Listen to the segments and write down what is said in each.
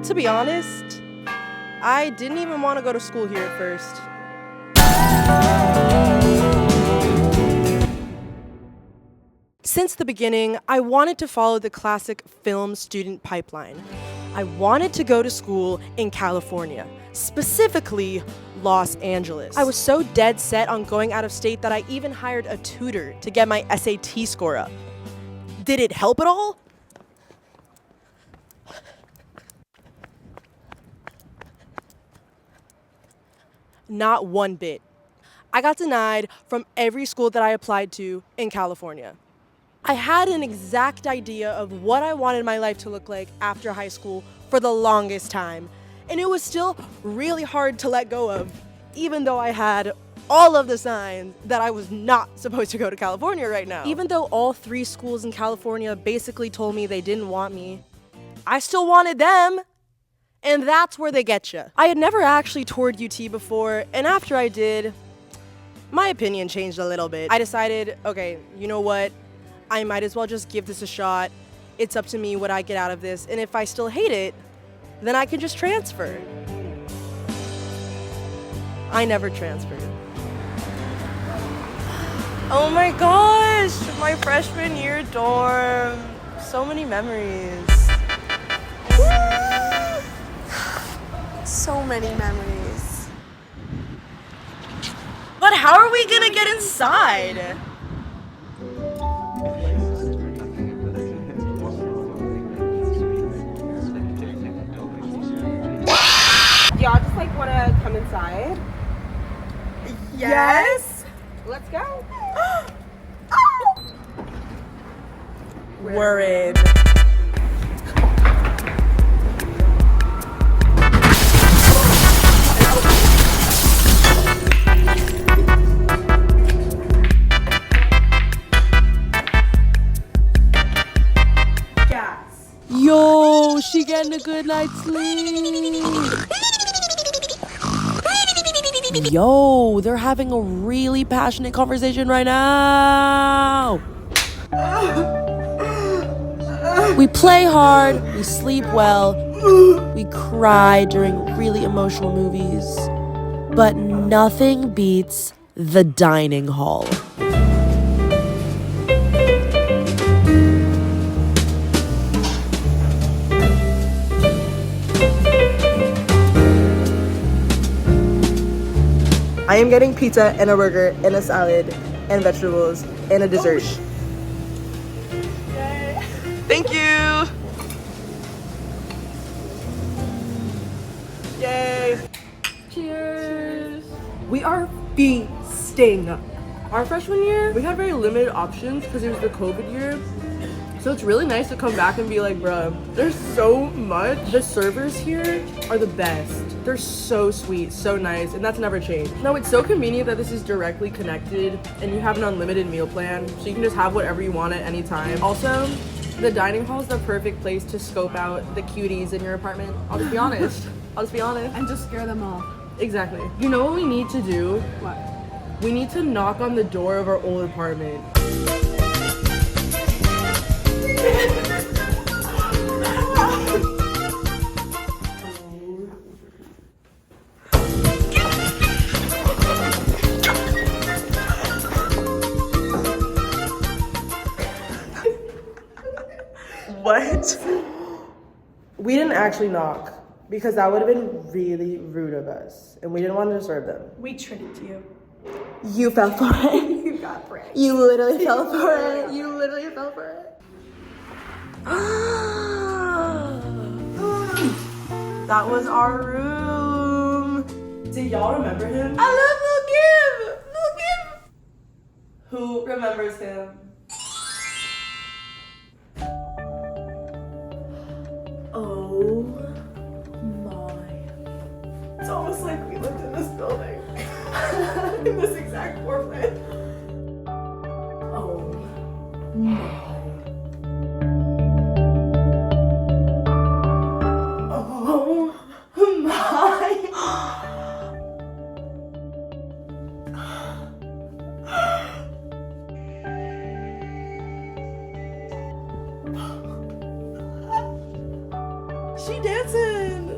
To be honest, I didn't even want to go to school here at first. Since the beginning, I wanted to follow the classic film student pipeline. I wanted to go to school in California, specifically Los Angeles. I was so dead set on going out of state that I even hired a tutor to get my SAT score up. Did it help at all? Not one bit. I got denied from every school that I applied to in California. I had an exact idea of what I wanted my life to look like after high school for the longest time, and it was still really hard to let go of, even though I had all of the signs that I was not supposed to go to California right now. Even though all 3 schools in California basically told me they didn't want me, I still wanted them. And that's where they get you. I had never actually toured UT before, and after I did, my opinion changed a little bit. I decided, okay, you know what? I might as well just give this a shot. It's up to me what I get out of this, and if I still hate it, then I can just transfer. I never transferred. Oh my gosh, my freshman year dorm. So many memories. So many memories. But how are we gonna get inside? Y'all just like wanna come inside? Yes. Let's go. We're in. Yo, she getting a good night's sleep. Yo, they're having a really passionate conversation right now. We play hard, we sleep well, we cry during really emotional movies, but nothing beats the dining hall. I am getting pizza and a burger and a salad and vegetables and a dessert. Yay. Thank you. Yay. Cheers. We are feasting. Our freshman year, we had very limited options because it was the COVID year. So it's really nice to come back and be like, bruh, there's so much. The servers here are the best. They're so sweet, so nice, and that's never changed. No, it's so convenient that this is directly connected and you have an unlimited meal plan, so you can just have whatever you want at any time. Also, the dining hall is the perfect place to scope out the cuties in your apartment. I'll just be honest. And just scare them off. Exactly. You know what we need to do? What? We need to knock on the door of our old apartment. What? We didn't actually knock because that would have been really rude of us, and we didn't want to disturb them. We tricked you. You fell for it. You got pranked. You literally fell for it. You literally fell for it. That was our room. Do y'all remember him? I love Lil Gib. Who remembers him? Oh my. It's almost like we lived in this building. In this exact floor plan. Oh my. Oh my. She dancing.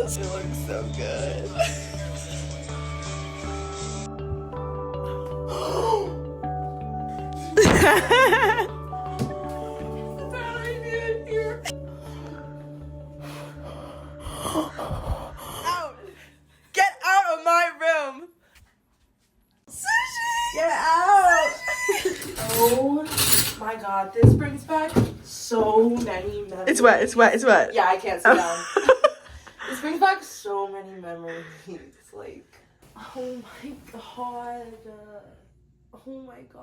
It looks so good. Out! Get out of my room! Sushi! Get out! Oh my god, this brings back so many memories. It's wet, it's wet, it's wet. Yeah, I can't sit down. This brings back so many memories. Like, oh my god. Oh my god.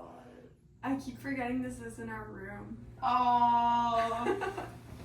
I keep forgetting this is in our room. Oh.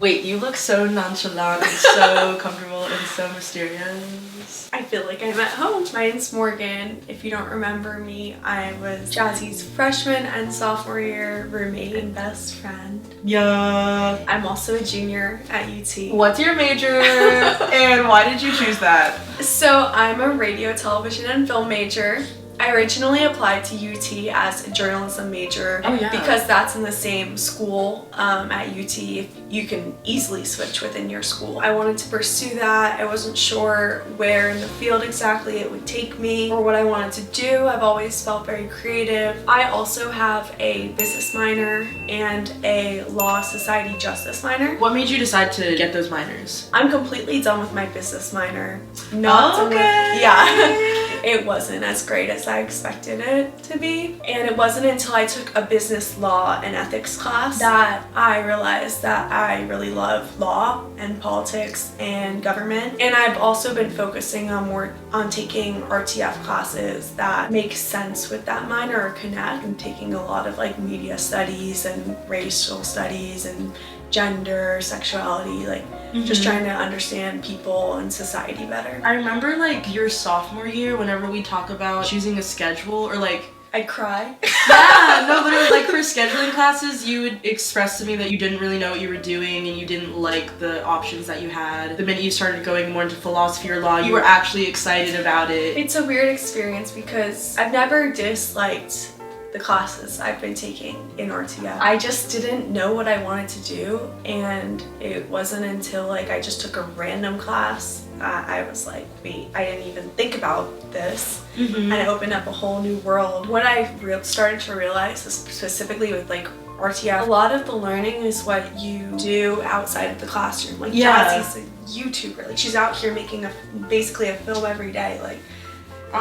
Wait, you look so nonchalant and so comfortable and so mysterious. I feel like I'm at home. My name's Morgan. If you don't remember me, I was Jazzy's freshman and sophomore year roommate and best friend. Yeah. I'm also a junior at UT. What's your major and why did you choose that? So I'm a radio, television, and film major. I originally applied to UT as a journalism major because that's in the same school at UT. You can easily switch within your school. I wanted to pursue that. I wasn't sure where in the field exactly it would take me or what I wanted to do. I've always felt very creative. I also have a business minor and a law society justice minor. What made you decide to get those minors? I'm completely done with my business minor. Not done with, yeah. It wasn't as great as I expected it to be. And it wasn't until I took a business law and ethics class that I realized that I really love law and politics and government. And I've also been focusing on more on taking RTF classes that make sense with that minor or connect. I'm taking a lot of like media studies and racial studies and gender, sexuality, like just trying to understand people and society better. I remember like your sophomore year whenever we talk about choosing a schedule or like I'd cry. yeah, no, literally, like for scheduling classes, you would express to me that you didn't really know what you were doing and you didn't like the options that you had. The minute you started going more into philosophy or law, you were actually excited about it. It's a weird experience because I've never disliked the classes I've been taking in RTF. I just didn't know what I wanted to do, and it wasn't until like I just took a random class I was like, wait, I didn't even think about this, and it opened up a whole new world. What I started to realize is specifically with like RTF, a lot of the learning is what you do outside of the classroom. Like Jazzy's a YouTuber, like she's out here making basically a film every day, like.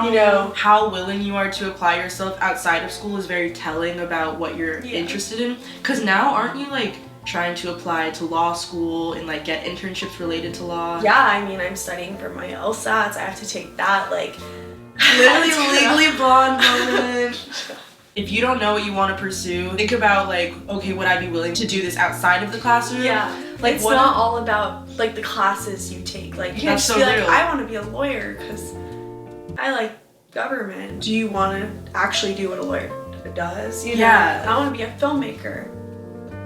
You know, how willing you are to apply yourself outside of school is very telling about what you're interested in. Because now, aren't you like trying to apply to law school and like get internships related to law? Yeah, I mean, I'm studying for my LSATs. I have to take that, like, literally legally blonde moment. If you don't know what you want to pursue, think about like, okay, would I be willing to do this outside of the classroom? Yeah, like it's not all about like the classes you take. Like you can't just be like, I want to be a lawyer because I like government. Do you want to actually do what a lawyer does? You know? I want to be a filmmaker.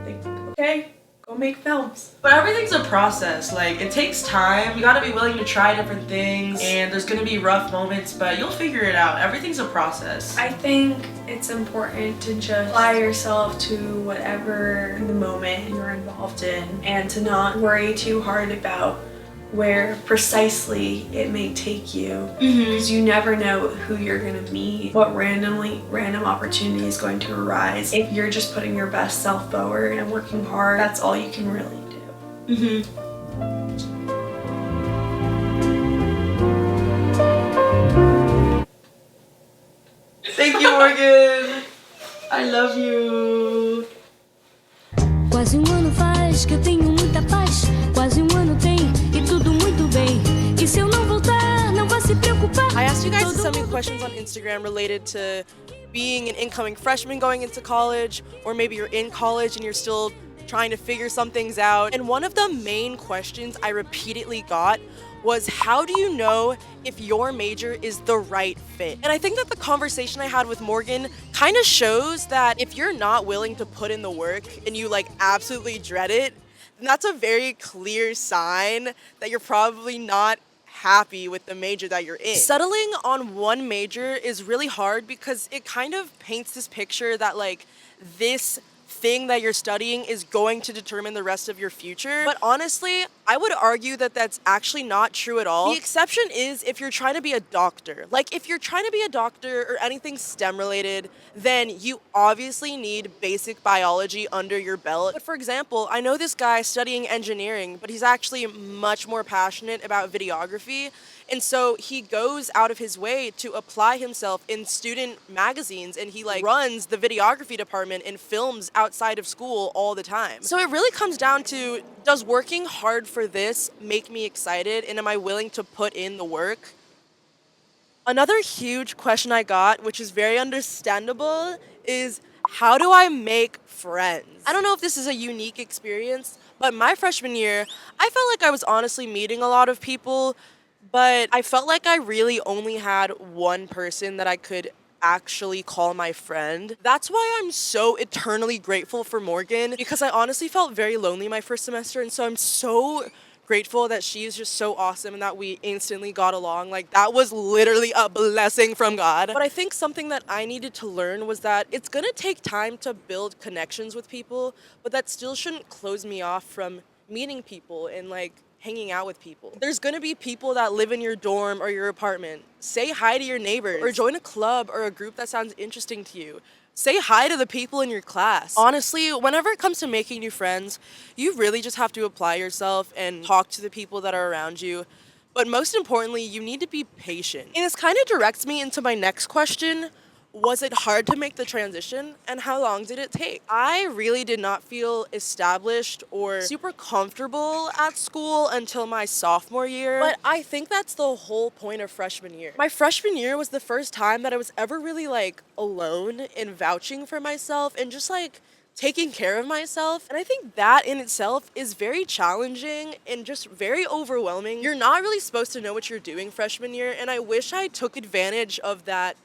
Like, okay, go make films. But everything's a process. Like, it takes time. You gotta be willing to try different things, and there's gonna be rough moments, but you'll figure it out. Everything's a process. I think it's important to just apply yourself to whatever the moment you're involved in, and to not worry too hard about where precisely it may take you, because you never know who you're gonna meet, what random opportunity is going to arise. If you're just putting your best self forward and working hard, that's all you can really do. Thank you, Morgan. I love you. Quase ano faz que eu tenho muita paz. Quase ano tem e tudo muito bem. E se eu não voltar, não vá se preocupar. I asked you guys to send me questions on Instagram related to being an incoming freshman going into college, or maybe you're in college and you're still trying to figure some things out. And one of the main questions I repeatedly got was, how do you know if your major is the right fit? And I think that the conversation I had with Morgan kind of shows that if you're not willing to put in the work and you like absolutely dread it, then that's a very clear sign that you're probably not happy with the major that you're in. Settling on one major is really hard because it kind of paints this picture that like this thing that you're studying is going to determine the rest of your future. But honestly, I would argue that that's actually not true at all. The exception is if you're trying to be a doctor. Like, if you're trying to be a doctor or anything STEM related, then you obviously need basic biology under your belt. But for example, I know this guy studying engineering, but he's actually much more passionate about videography. And so he goes out of his way to apply himself in student magazines, and he like runs the videography department and films outside of school all the time. So it really comes down to, does working hard for this make me excited, and am I willing to put in the work? Another huge question I got, which is very understandable, is how do I make friends? I don't know if this is a unique experience, but my freshman year, I felt like I was honestly meeting a lot of people, but I felt like I really only had one person that I could actually call my friend. That's why I'm so eternally grateful for Morgan, because I honestly felt very lonely my first semester, and so I'm so grateful that she is just so awesome and that we instantly got along. Like, that was literally a blessing from God. But I think something that I needed to learn was that it's gonna take time to build connections with people, but that still shouldn't close me off from meeting people and like hanging out with people. There's gonna be people that live in your dorm or your apartment. Say hi to your neighbors or join a club or a group that sounds interesting to you. Say hi to the people in your class. Honestly, whenever it comes to making new friends, you really just have to apply yourself and talk to the people that are around you. But most importantly, you need to be patient. And this kind of directs me into my next question. Was it hard to make the transition, and how long did it take? I really did not feel established or super comfortable at school until my sophomore year, but I think that's the whole point of freshman year. My freshman year was the first time that I was ever really like alone and vouching for myself and just like taking care of myself. And I think that in itself is very challenging and just very overwhelming. You're not really supposed to know what you're doing freshman year, and I wish I took advantage of that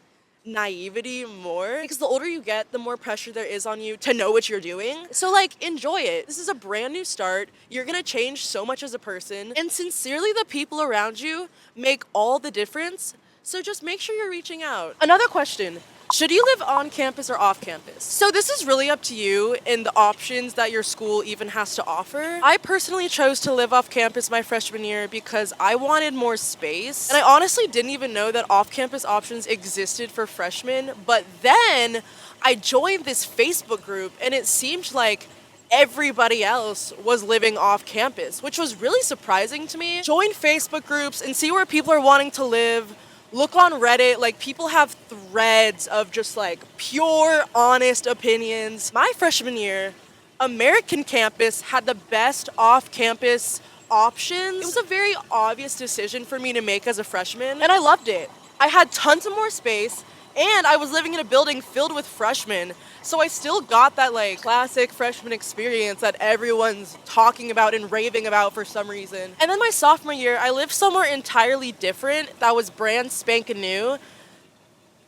naivety more, because the older you get, the more pressure there is on you to know what you're doing. So like, enjoy it. This is a brand new start. You're gonna change so much as a person, and sincerely, the people around you make all the difference. So just make sure you're reaching out. Another question: should you live on campus or off campus? So this is really up to you and the options that your school even has to offer. I personally chose to live off campus my freshman year because I wanted more space. And I honestly didn't even know that off-campus options existed for freshmen. But then I joined this Facebook group, and it seemed like everybody else was living off campus, which was really surprising to me. Join Facebook groups and see where people are wanting to live. Look on Reddit, like people have threads of just like pure, honest opinions. My freshman year, American campus had the best off-campus options. It was a very obvious decision for me to make as a freshman, and I loved it. I had tons of more space, and I was living in a building filled with freshmen, so I still got that like classic freshman experience that everyone's talking about and raving about for some reason. And then my sophomore year, I lived somewhere entirely different that was brand spanking new,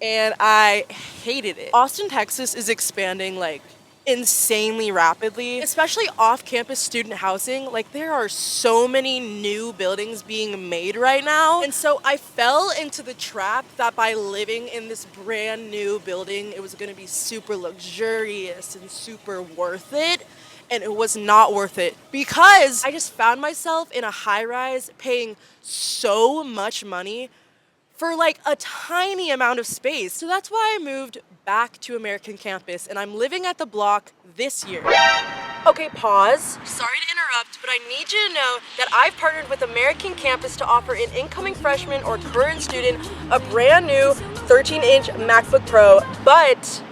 and I hated it. Austin, Texas is expanding like insanely rapidly, especially off-campus student housing. Like, there are so many new buildings being made right now, and so I fell into the trap that by living in this brand new building, it was going to be super luxurious and super worth it. And it was not worth it, because I just found myself in a high-rise paying so much money for like a tiny amount of space. So that's why I moved back to American campus, and I'm living at the block this year. Okay, pause. Sorry to interrupt, but I need you to know that I've partnered with American campus to offer an incoming freshman or current student a brand new 13-inch MacBook Pro, but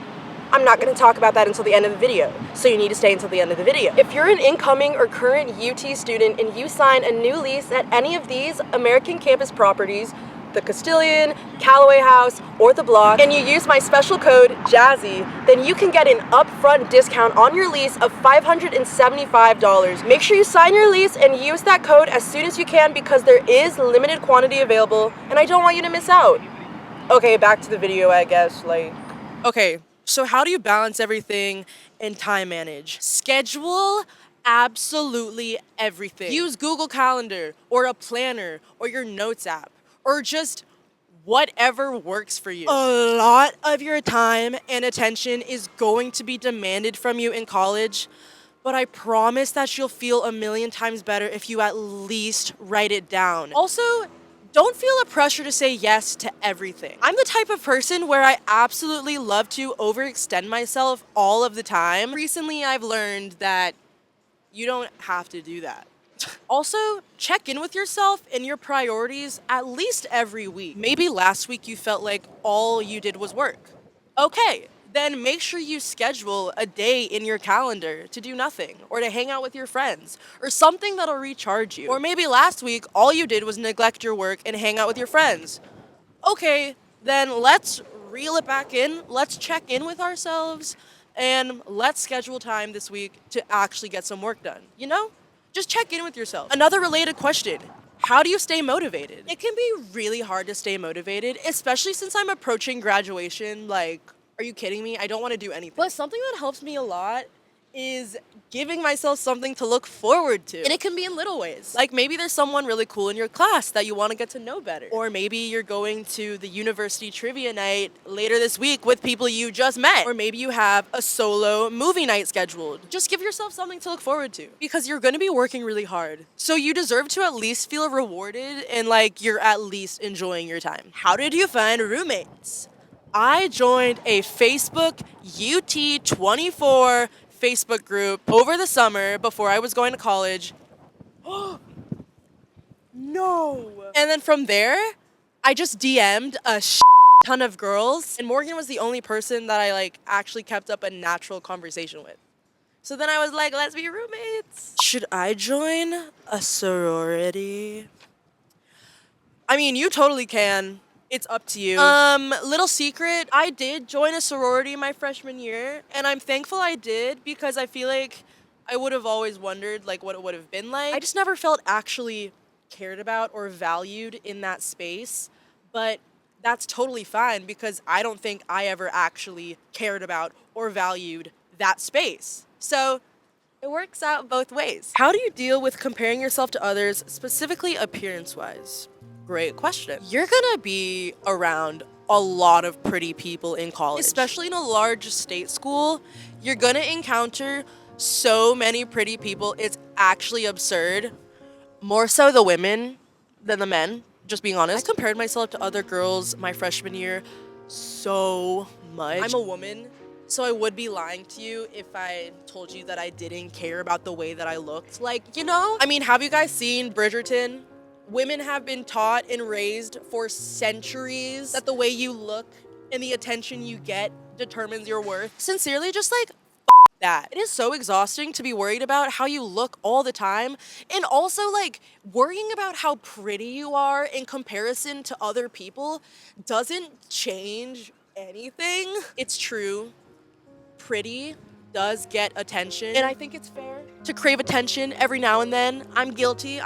I'm not going to talk about that until the end of the video, so you need to stay until the end of the video. If you're an incoming or current UT student and you sign a new lease at any of these American campus properties, the Castilian, Callaway House, or the Block, and you use my special code Jazzy, then you can get an upfront discount on your lease of $575. Make sure you sign your lease and use that code as soon as you can, because there is limited quantity available, and I don't want you to miss out. Okay, back to the video, I guess. Okay, so how do you balance everything and time manage? Schedule absolutely everything. Use Google Calendar or a planner or your notes app, or just whatever works for you. A lot of your time and attention is going to be demanded from you in college, but I promise that you'll feel a million times better if you at least write it down. Also, don't feel a pressure to say yes to everything. I'm the type of person where I absolutely love to overextend myself all of the time. Recently, I've learned that you don't have to do that. Also, check in with yourself and your priorities at least every week. Maybe last week you felt like all you did was work. Okay, then make sure you schedule a day in your calendar to do nothing or to hang out with your friends or something that'll recharge you. Or maybe last week all you did was neglect your work and hang out with your friends. Okay, then let's reel it back in. Let's check in with ourselves and let's schedule time this week to actually get some work done. You know? Just check in with yourself. Another related question. How do you stay motivated? It can be really hard to stay motivated, especially since I'm approaching graduation. Like, are you kidding me? I don't want to do anything. But something that helps me a lot is giving myself something to look forward to. And it can be in little ways. Like maybe there's someone really cool in your class that you want to get to know better. Or maybe you're going to the university trivia night later this week with people you just met. Or maybe you have a solo movie night scheduled. Just give yourself something to look forward to because you're going to be working really hard. So you deserve to at least feel rewarded and like you're at least enjoying your time. How did you find roommates? I joined a Facebook UT24 Facebook group over the summer before I was going to college. No. And then from there, I just DM'd a ton of girls, and Morgan was the only person that I like actually kept up a natural conversation with. So then I was like, let's be roommates. Should I join a sorority? I mean, you totally can. It's up to you. Little secret, I did join a sorority my freshman year, and I'm thankful I did because I feel like I would have always wondered like what it would have been like. I just never felt actually cared about or valued in that space, but that's totally fine because I don't think I ever actually cared about or valued that space. So it works out both ways. How do you deal with comparing yourself to others, specifically appearance-wise? Great question. You're gonna be around a lot of pretty people in college. Especially in a large state school, you're gonna encounter so many pretty people, it's actually absurd. More so the women than the men, just being honest. I compared myself to other girls my freshman year so much. I'm a woman, so I would be lying to you if I told you that I didn't care about the way that I looked. Like, you know? I mean, have you guys seen Bridgerton? Women have been taught and raised for centuries that the way you look and the attention you get determines your worth. Sincerely, just like that. It is so exhausting to be worried about how you look all the time and also like worrying about how pretty you are in comparison to other people doesn't change anything. It's true. Pretty does get attention, and I think it's fair to crave attention every now and then. I'm guilty.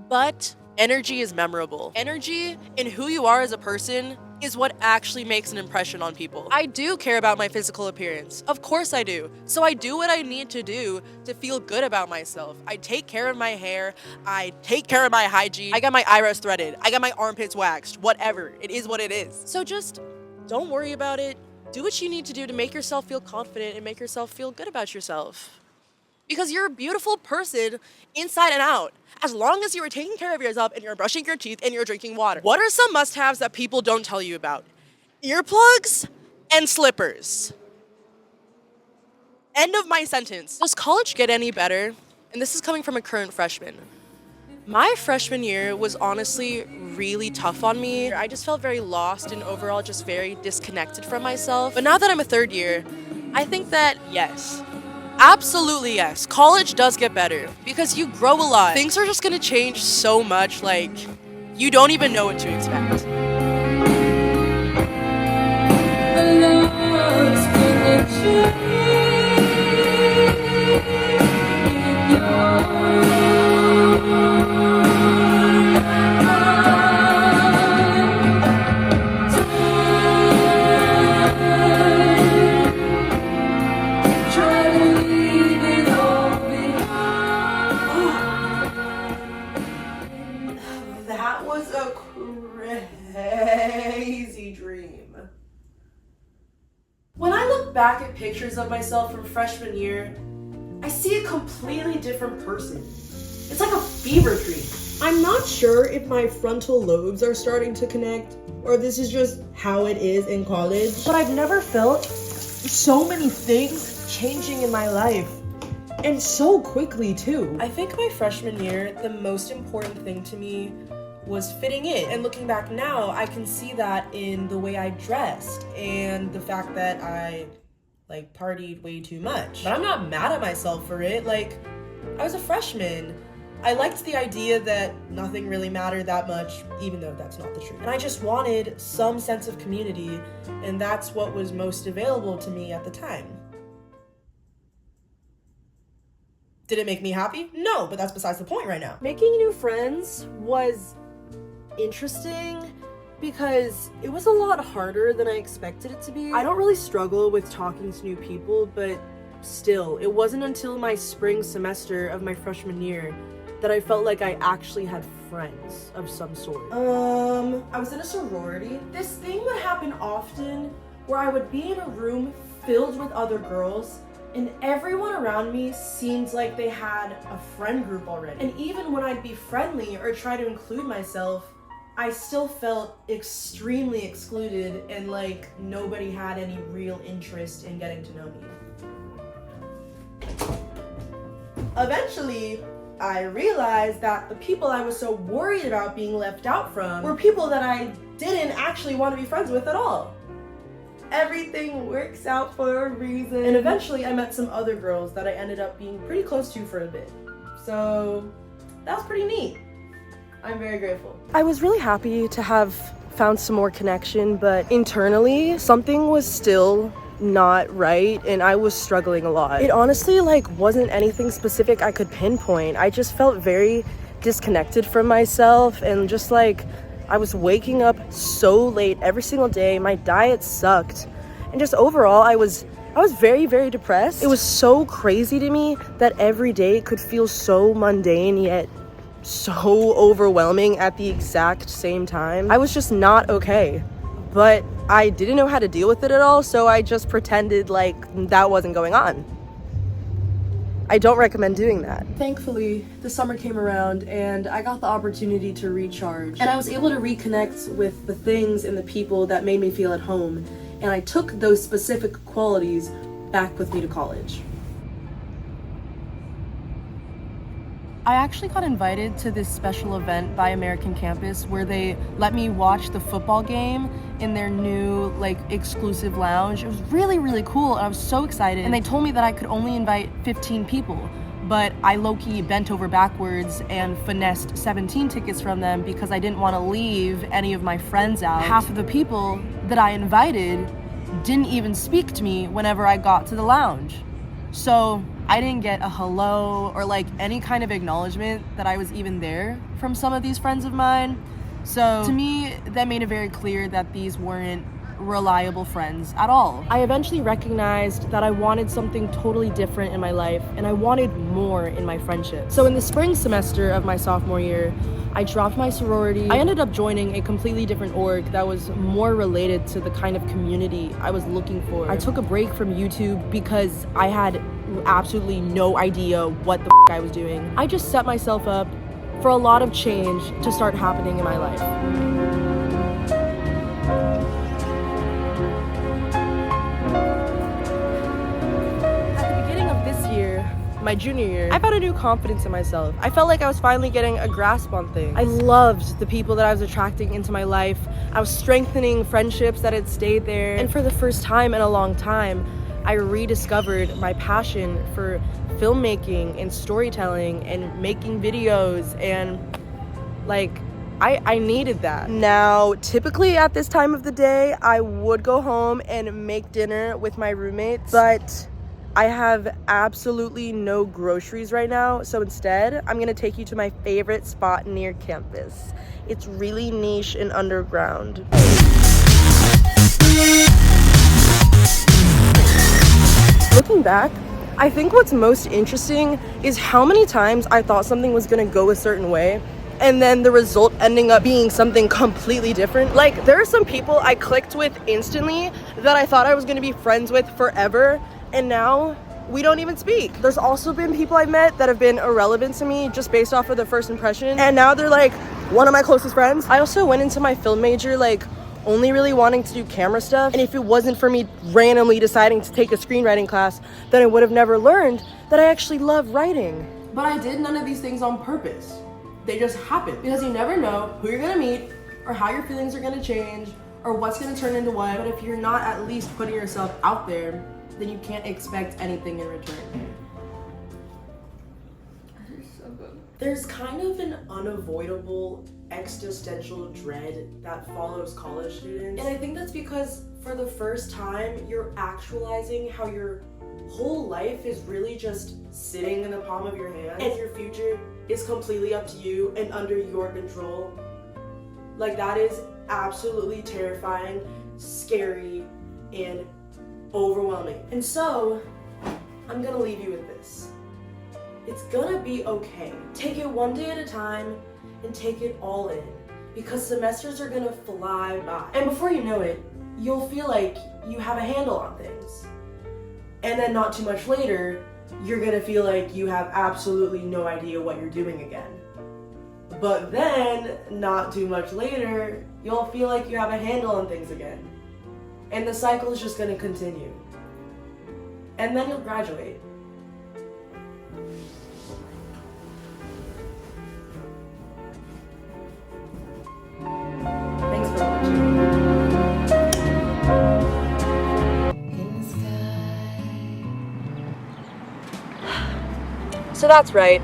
But energy is memorable. Energy in who you are as a person is what actually makes an impression on people. I do care about my physical appearance. Of course I do. So I do what I need to do to feel good about myself. I take care of my hair. I take care of my hygiene. I got my eyebrows threaded. I got my armpits waxed. Whatever. It is what it is. So just don't worry about it. Do what you need to do to make yourself feel confident and make yourself feel good about yourself. Because you're a beautiful person inside and out, as long as you are taking care of yourself and you're brushing your teeth and you're drinking water. What are some must-haves that people don't tell you about? Earplugs and slippers. End of my sentence. Does college get any better? And this is coming from a current freshman. My freshman year was honestly really tough on me. I just felt very lost and overall just very disconnected from myself. But now that I'm a third year, I think that yes. Absolutely yes. College does get better because you grow a lot. Things are just gonna change so much, like, you don't even know what to expect. back at pictures of myself from freshman year, I see a completely different person. It's like a fever dream. I'm not sure if my frontal lobes are starting to connect, or this is just how it is in college, but I've never felt so many things changing in my life. And so quickly, too. I think my freshman year, the most important thing to me was fitting in. And looking back now, I can see that in the way I dressed and the fact that I, partied way too much. But I'm not mad at myself for it. I was a freshman. I liked the idea that nothing really mattered that much, even though that's not the truth. And I just wanted some sense of community, and that's what was most available to me at the time. Did it make me happy? No, but that's besides the point right now. Making new friends was interesting because it was a lot harder than I expected it to be. I don't really struggle with talking to new people, but still, it wasn't until my spring semester of my freshman year that I felt like I actually had friends of some sort. I was in a sorority. This thing would happen often where I would be in a room filled with other girls, and everyone around me seemed like they had a friend group already. And even when I'd be friendly or try to include myself, I still felt extremely excluded and like nobody had any real interest in getting to know me. Eventually, I realized that the people I was so worried about being left out from were people that I didn't actually want to be friends with at all. Everything works out for a reason. And eventually I met some other girls that I ended up being pretty close to for a bit. So that was pretty neat. I'm very grateful. I was really happy to have found some more connection, but internally something was still not right and I was struggling a lot. It honestly wasn't anything specific I could pinpoint. I just felt very disconnected from myself and just I was waking up so late every single day. My diet sucked. And just overall, I was very, very depressed. It was so crazy to me that every day could feel so mundane yet so overwhelming at the exact same time. I was just not okay. But I didn't know how to deal with it at all, so I just pretended that wasn't going on. I don't recommend doing that. Thankfully, the summer came around and I got the opportunity to recharge. And I was able to reconnect with the things and the people that made me feel at home. And I took those specific qualities back with me to college. I actually got invited to this special event by American Campus where they let me watch the football game in their new exclusive lounge. It was really, really cool. I was so excited. And they told me that I could only invite 15 people, but I low-key bent over backwards and finessed 17 tickets from them because I didn't want to leave any of my friends out. Half of the people that I invited didn't even speak to me whenever I got to the lounge. So I didn't get a hello or any kind of acknowledgement that I was even there from some of these friends of mine. So to me, that made it very clear that these weren't reliable friends at all. I eventually recognized that I wanted something totally different in my life and I wanted more in my friendship. So in the spring semester of my sophomore year, I dropped my sorority. I ended up joining a completely different org that was more related to the kind of community I was looking for. I took a break from YouTube because I had absolutely no idea what the I was doing. I just set myself up for a lot of change to start happening in my life. My junior year, I found a new confidence in myself. I felt like I was finally getting a grasp on things. I loved the people that I was attracting into my life. I was strengthening friendships that had stayed there. And for the first time in a long time, I rediscovered my passion for filmmaking and storytelling and making videos and I needed that. Now, typically at this time of the day, I would go home and make dinner with my roommates, but I have absolutely no groceries right now, so instead, I'm gonna take you to my favorite spot near campus. It's really niche and underground. Looking back, I think what's most interesting is how many times I thought something was gonna go a certain way, and then the result ending up being something completely different. Like, there are some people I clicked with instantly that I thought I was gonna be friends with forever, and now we don't even speak. There's also been people I've met that have been irrelevant to me just based off of the first impression, and now they're like one of my closest friends. I also went into my film major like only really wanting to do camera stuff, and if it wasn't for me randomly deciding to take a screenwriting class, then I would have never learned that I actually love writing. But I did none of these things on purpose. They just happen because you never know who you're gonna meet or how your feelings are gonna change or what's gonna turn into what. But if you're not at least putting yourself out there, then you can't expect anything in return. There's kind of an unavoidable existential dread that follows college students. And I think that's because for the first time, you're actualizing how your whole life is really just sitting in the palm of your hand, and your future is completely up to you and under your control. Like, that is absolutely terrifying, scary, and overwhelming. And so, I'm gonna leave you with this. It's gonna be okay. Take it one day at a time and take it all in, because semesters are gonna fly by. And before you know it, you'll feel like you have a handle on things. And then not too much later, you're gonna feel like you have absolutely no idea what you're doing again. But then, not too much later, you'll feel like you have a handle on things again. And the cycle is just gonna continue. And then you'll graduate. Thanks for watching. So that's right.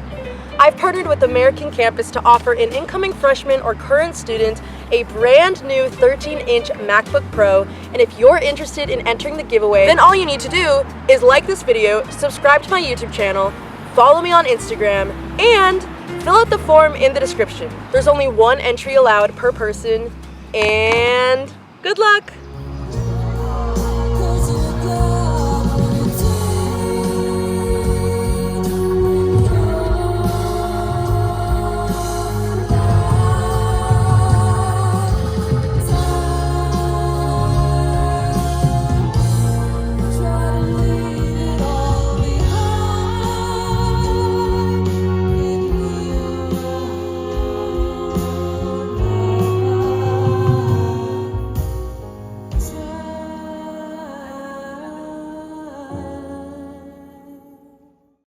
I've partnered with American Campus to offer an incoming freshman or current student a brand new 13-inch MacBook Pro, and if you're interested in entering the giveaway, then all you need to do is like this video, subscribe to my YouTube channel, follow me on Instagram, and fill out the form in the description. There's only one entry allowed per person, and good luck!